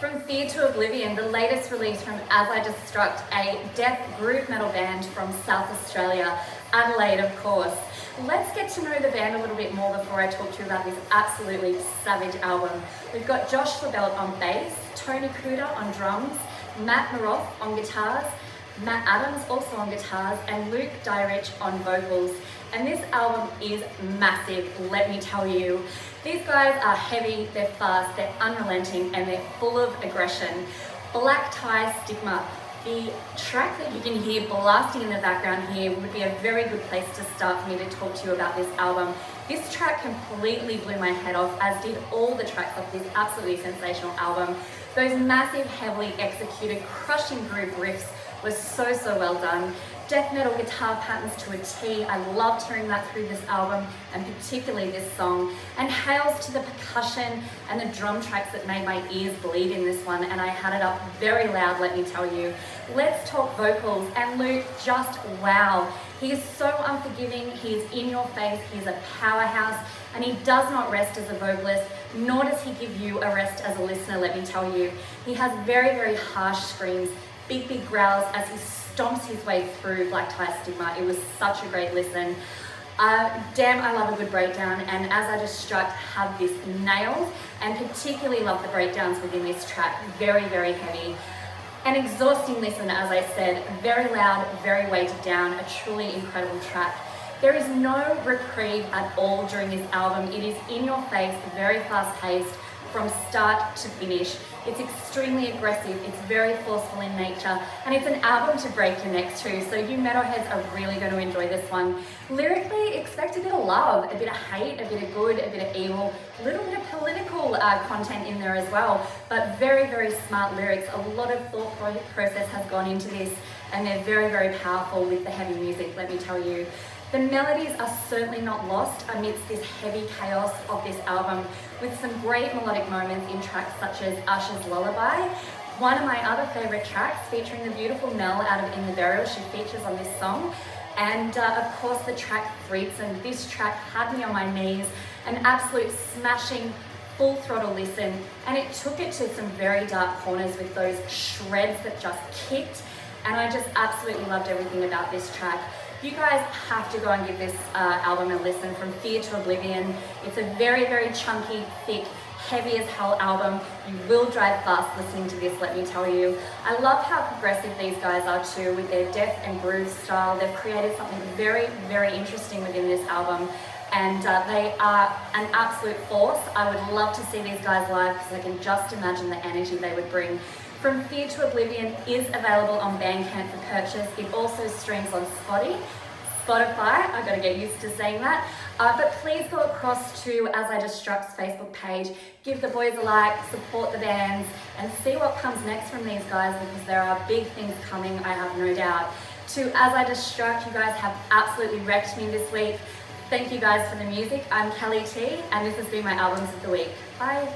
From Fear to Oblivion, the latest release from As I Destruct, a death groove metal band from South Australia, Adelaide of course. Let's get to know the band a little bit more before I talk to you about this absolutely savage album. We've got Josh LaBelle on bass, Tony Kuda on drums, Matt Naroth on guitars, Matt Adams also on guitars, and Luke Dyrich on vocals. And this album is massive, let me tell you. These guys are heavy, they're fast, they're unrelenting, and they're full of aggression. Black Tie Stigma. The track that you can hear blasting in the background here would be a very good place to start for me to talk to you about this album. This track completely blew my head off, as did all the tracks of this absolutely sensational album. Those massive, heavily executed, crushing groove riffs were so well done. Death metal guitar patterns to a T. I loved hearing that through this album, and particularly this song. And hails to the percussion and the drum tracks that made my ears bleed in this one, and I had it up very loud, let me tell you. Let's talk vocals, and Luke, just wow. He is so unforgiving, he is in your face, he's a powerhouse, and he does not rest as a vocalist, nor does he give you a rest as a listener, let me tell you. He has very harsh screams, big growls as he stomps his way through Black Tie Stigma. It was such a great listen. Damn, I love a good breakdown, and As I Destruct have this nailed, and particularly love the breakdowns within this track. Very heavy. An exhausting listen, as I said, very loud, very weighted down, a truly incredible track. There is no reprieve at all during this album. It is in your face, very fast paced, from start to finish. It's extremely aggressive, it's very forceful in nature, and it's an album to break your necks to, so you metalheads are really going to enjoy this one. Lyrically, expect a bit of love, a bit of hate, a bit of good, a bit of evil, a little bit of political content in there as well, but very smart lyrics. A lot of thought process has gone into this, and they're very powerful with the heavy music, let me tell you. The melodies are certainly not lost amidst this heavy chaos of this album, with some great melodic moments in tracks such as Usher's Lullaby, one of my other favourite tracks featuring the beautiful Mel out of In the Burial. She features on this song, and of course the track Freaks, and this track had me on my knees, an absolute smashing full throttle listen, and it took it to some very dark corners with those shreds that just kicked, and I just absolutely loved everything about this track. You guys have to go and give this album a listen, From Fear to Oblivion. It's a very chunky, thick, heavy as hell album. You will drive fast listening to this, let me tell you. I love how progressive these guys are too, with their death and groove style. They've created something very interesting within this album, and they are an absolute force. I would love to see these guys live, because I can just imagine the energy they would bring. From Fear to Oblivion is available on Bandcamp for purchase. It also streams on Spotify. I gotta get used to saying that. But please go across to As I Destruct's Facebook page, give the boys a like, support the bands, and see what comes next from these guys, because there are big things coming, I have no doubt. To As I Destruct, you guys have absolutely wrecked me this week. Thank you guys for the music. I'm Kelly T, and this has been my Albums of the Week. Bye.